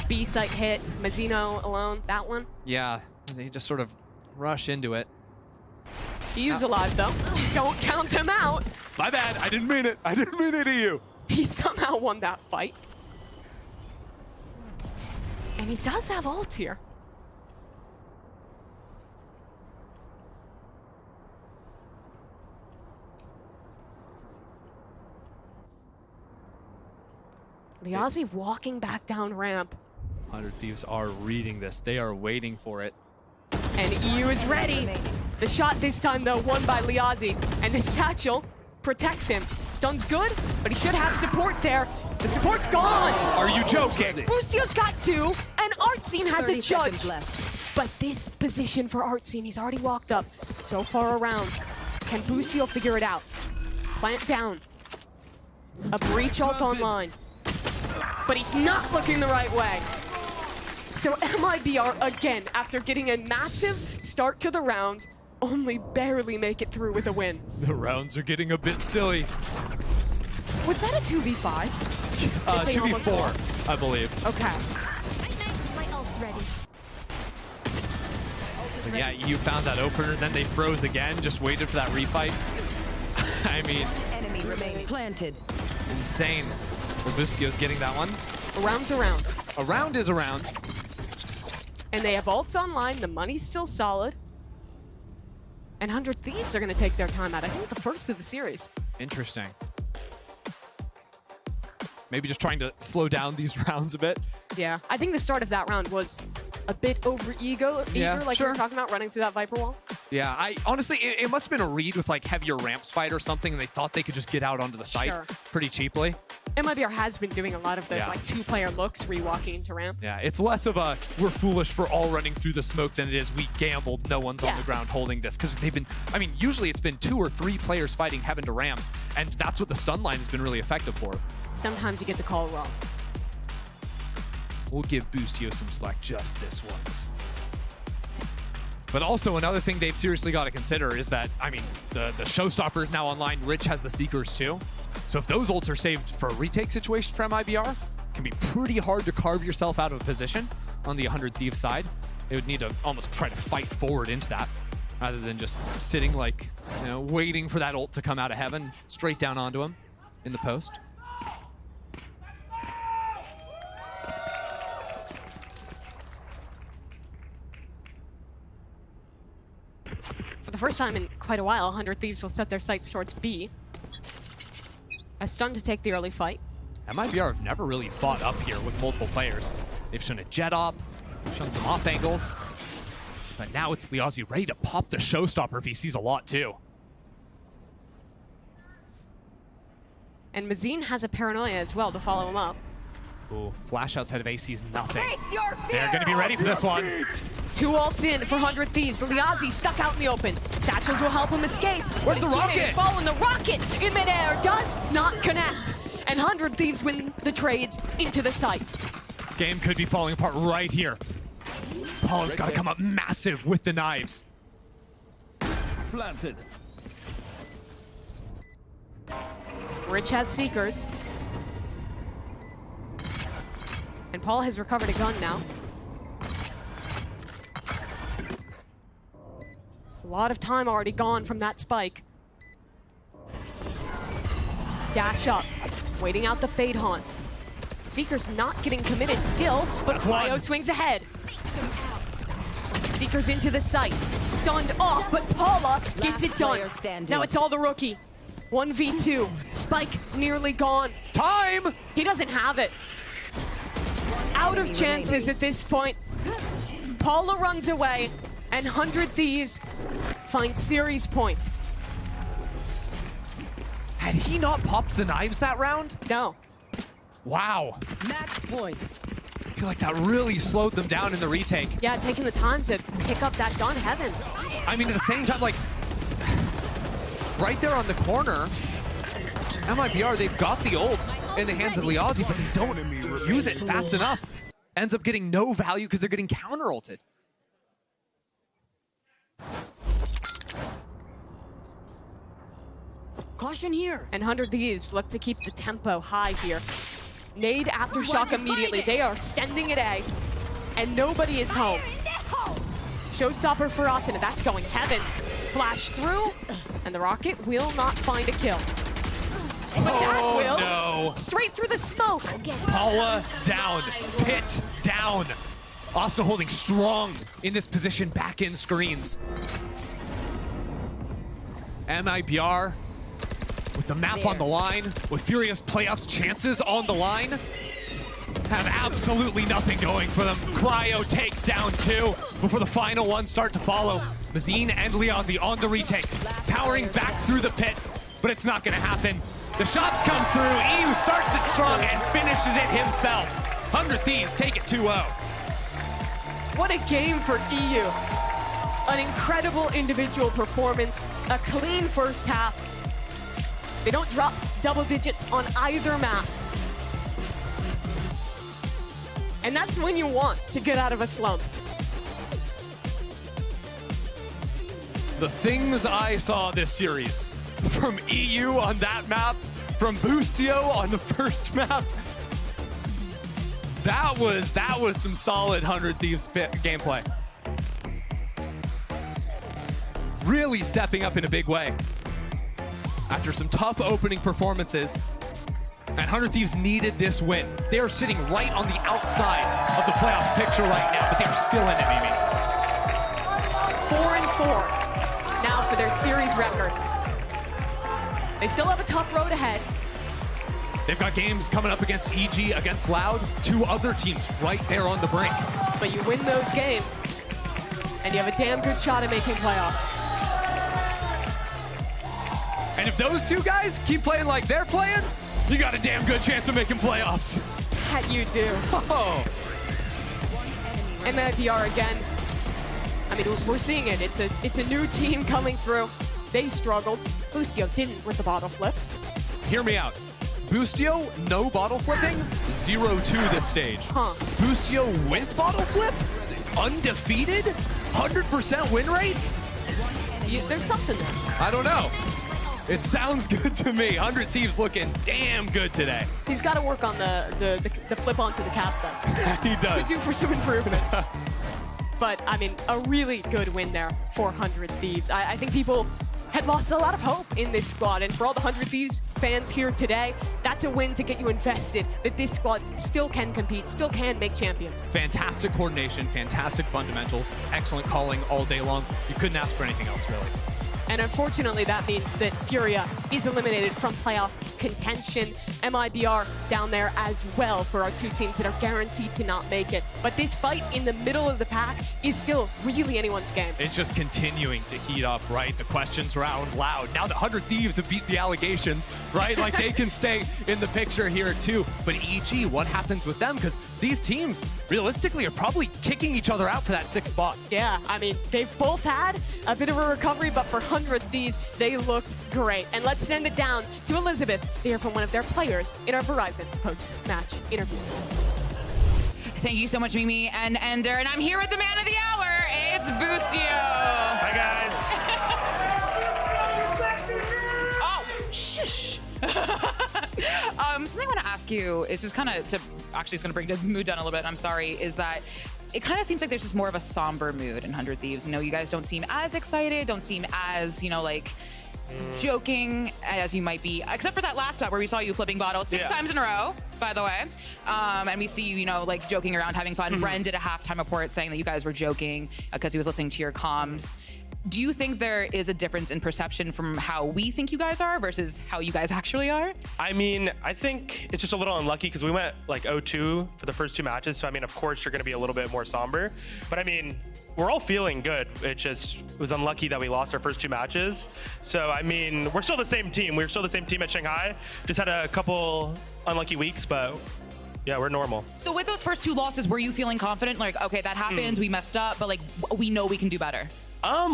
B site hit. Mazzino alone. That one. Yeah, they just sort of rush into it. EU's alive, though. Don't count them out. My bad. I didn't mean it. I didn't mean it, EU. He somehow won that fight. And he does have ult here. Liazi walking back down ramp. 100 Thieves are reading this. They are waiting for it. And EU is ready. The shot this time, though, won by Liazi. And the satchel protects him. Stun's good, but he should have support there. The support's gone. Are you joking? Bustio's got 2, and Artsine has a 30 seconds judge. left. But this position for Artsine, he's already walked up so far around. Can Bustio figure it out? Plant down. A breach ult online. But he's not looking the right way. So MIBR, again, after getting a massive start to the round, only barely make it through with a win. The rounds are getting a bit silly. Was that a 2v5? 2v4, I believe. Okay. My ult's ready. And yeah, you found that opener, then they froze again, just waited for that refight. I mean, Enemy remaining. Planted. insane. Robustio's getting that one. A round's a round. A round is a round. And they have ults online, the money's still solid. And 100 Thieves are gonna take their time out. I think the first of the series. Interesting. Maybe just trying to slow down these rounds a bit. Yeah, I think the start of that round was a bit eager, like we were talking about, running through that Viper wall. Yeah, I honestly, it must have been a read with like heavier ramps fight or something, and they thought they could just get out onto the site pretty cheaply. MIBR has been doing a lot of those Yeah. like 2-player looks, rewalking into ramp. Yeah, it's less of a we're foolish for all running through the smoke than it is we gambled, no one's on the ground holding this. Because they've been, I mean, usually it's been 2 or 3 players fighting heaven to ramps, and that's what the stun line has been really effective for. Sometimes you get the call wrong. We'll give Bustio some slack just this once. But also another thing they've seriously got to consider is that, I mean, the showstopper is now online. Rich has the Seekers too. So if those ults are saved for a retake situation for MIBR, it can be pretty hard to carve yourself out of a position on the 100 Thieves side. They would need to almost try to fight forward into that, rather than just sitting like, you know, waiting for that ult to come out of heaven, straight down onto him in the post. For the first time in quite a while, 100 Thieves will set their sights towards B. A stun to take the early fight. MIBR have never really fought up here with multiple players. They've shown a jet op, shown some off angles, but now it's Liazi ready to pop the showstopper if he sees a lot too. And Mazine has a paranoia as well to follow him up. Ooh, flash outside of AC is nothing. Face your fear. They're gonna be ready for this one. 2 ults in for 100 Thieves. Liazi stuck out in the open. Satchels will help him escape. Where's His the teammate rocket? is following the rocket in midair. Does not connect. And 100 Thieves win the trades into the site. Game could be falling apart right here. Paula's gotta come up massive with the knives. Planted. Rich has Seekers. And Paul has recovered a gun now. A lot of time already gone from that spike. Dash up, waiting out the Fade Haunt. Seeker's not getting committed still, but Cryo swings ahead. Seeker's into the site, stunned off, but Paula gets it done. Now it's all the rookie. 1v2, Spike nearly gone. Time! He doesn't have it. Out of chances at this point. Paula runs away, and 100 Thieves find series point. Had he not popped the knives that round? No. Wow. Match point. I feel like that really slowed them down in the retake. Yeah, taking the time to pick up that gun, Heaven. I mean, at the same time, like, right there on the corner, MIBR, they've got the ult in the hands of Liazi, but they don't use it fast enough. Ends up getting no value because they're getting counter-ulted. Caution here. And 100 Thieves look to keep the tempo high here. Nade aftershock immediately. They are sending it A, and nobody is home. Showstopper for Asuna. That's going Heaven. Flash through, and the rocket will not find a kill. But that will. No. Straight through the smoke. Paula down. Pit down. Asuna holding strong in this position, back in screens. MIBR with the map on the line, with Furious playoffs chances on the line, have absolutely nothing going for them. Cryo takes down 2 before the final one start to follow. Mazine and Liazi on the retake, powering back through the pit, but it's not gonna happen. The shots come through, EU starts it strong and finishes it himself. 100 Thieves take it 2-0. What a game for EU. An incredible individual performance, a clean first half. They don't drop double digits on either map. And that's when you want to get out of a slump. The things I saw this series, from EU on that map, from Boostio on the first map, that was some solid 100 Thieves gameplay. Really stepping up in a big way. After some tough opening performances, and 100 Thieves needed this win. They are sitting right on the outside of the playoff picture right now, but they are still in it, Mimi. 4-4 now for their series record. They still have a tough road ahead. They've got games coming up against EG, against Loud, 2 other teams right there on the brink. But you win those games, and you have a damn good shot at making playoffs. And if those 2 guys keep playing like they're playing, you got a damn good chance of making playoffs. That you do. Oh. MIBR again. I mean, we're seeing it. It's a new team coming through. They struggled. Boostio didn't with the bottle flips. Hear me out. Boostio, no bottle flipping, 0-2 this stage. Boostio with bottle flip, undefeated, 100% win rate? There's something there. I don't know. It sounds good to me. 100 Thieves looking damn good today. He's got to work on the flip onto the cap, though. He does. Could do for some improvement. But, I mean, a really good win there for 100 Thieves. I think people had lost a lot of hope in this squad, and for all the 100 Thieves fans here today, that's a win to get you invested that this squad still can compete, still can make champions. Fantastic coordination, fantastic fundamentals, excellent calling all day long. You couldn't ask for anything else, really. And unfortunately, that means that Furia is eliminated from playoff contention. MIBR down there as well for our two teams that are guaranteed to not make it. But this fight in the middle of the pack is still really anyone's game. It's just continuing to heat up, right? The questions round loud. Now the 100 Thieves have beat the allegations, right? Like they can stay in the picture here too. But EG, what happens with them? Because these teams, realistically, are probably kicking each other out for that 6th spot. Yeah, I mean, they've both had a bit of a recovery, but for 100 Thieves, they looked great. And let's send it down to Elizabeth to hear from one of their players in our Verizon post-match interview. Thank you so much, Mimi and Ender. And I'm here with the man of the hour. It's Busio. Hi, guys. Oh, shush. Something I want to ask you is just kind of actually it's going to bring the mood down a little bit. I'm sorry, is that it kind of seems like there's just more of a somber mood in 100 Thieves. You know, you guys don't seem as excited, don't seem as, you know, like joking as you might be, except for that last spot where we saw you flipping bottles 6 times in a row, by the way. And we see you, you know, like joking around, having fun. Bren did a halftime report saying that you guys were joking because he was listening to your comms. Do you think there is a difference in perception from how we think you guys are versus how you guys actually are? I mean, I think it's just a little unlucky because we went like 0-2 for the first 2 matches. So, I mean, of course, you're going to be a little bit more somber. But, I mean, we're all feeling good. It was unlucky that we lost our first 2 matches. So, I mean, we're still the same team. We're still the same team at Shanghai. Just had a couple unlucky weeks, but yeah, we're normal. So with those first 2 losses, were you feeling confident? Like, okay, that happened, we messed up, but like, we know we can do better.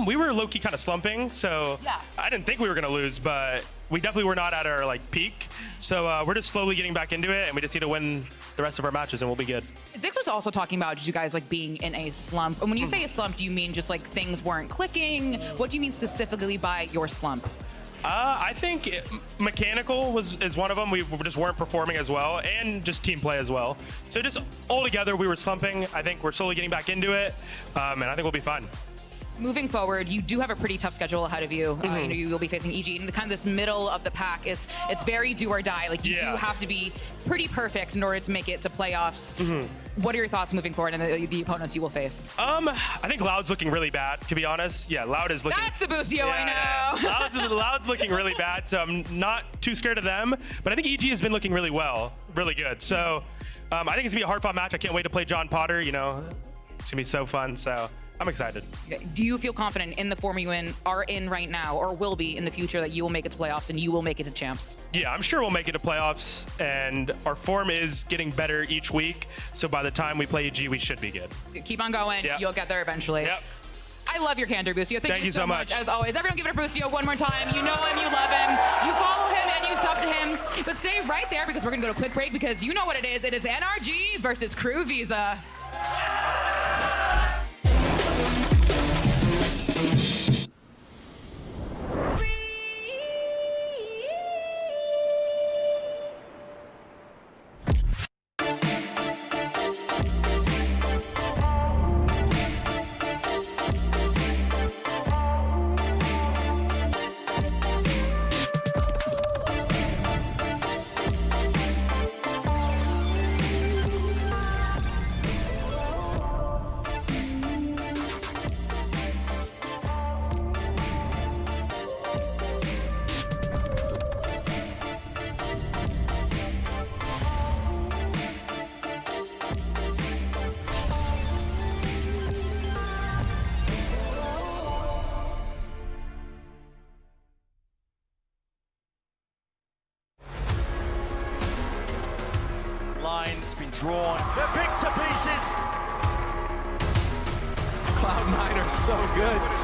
We were low-key kind of slumping, so yeah. I didn't think we were going to lose, but we definitely were not at our like peak. So we're just slowly getting back into it, and we just need to win the rest of our matches, and we'll be good. Zix was also talking about you guys like being in a slump. And when you say a slump, do you mean just like things weren't clicking? What do you mean specifically by your slump? I think mechanical is one of them. We just weren't performing as well, and just team play as well. So just all together, we were slumping. I think we're slowly getting back into it, and I think we'll be fine. Moving forward, you do have a pretty tough schedule ahead of you. You know, you'll be facing EG, and kind of this middle of the pack it's very do or die. Like you do have to be pretty perfect in order to make it to playoffs. What are your thoughts moving forward and the opponents you will face? I think Loud's looking really bad, to be honest. Yeah, Loud is looking. That's the Busio I know. Loud's looking really bad, so I'm not too scared of them. But I think EG has been looking really well, really good. So I think it's gonna be a hard-fought match. I can't wait to play John Potter. You know, it's gonna be so fun. So I'm excited. Do you feel confident in the form you are in right now, or will be in the future, that you will make it to playoffs and you will make it to champs? Yeah, I'm sure we'll make it to playoffs, and our form is getting better each week. So by the time we play EG, we should be good. Keep on going. Yep. You'll get there eventually. Yep. I love your candor, Busio. Thank you so much. As always, everyone give it a Busio one more time. You know him, you love him, you follow him, and you sub to him. But stay right there because we're going to go to a quick break because you know what it is. It is NRG versus Crew Visa. Line's been drawn. They're picked to pieces. Cloud9 are so good.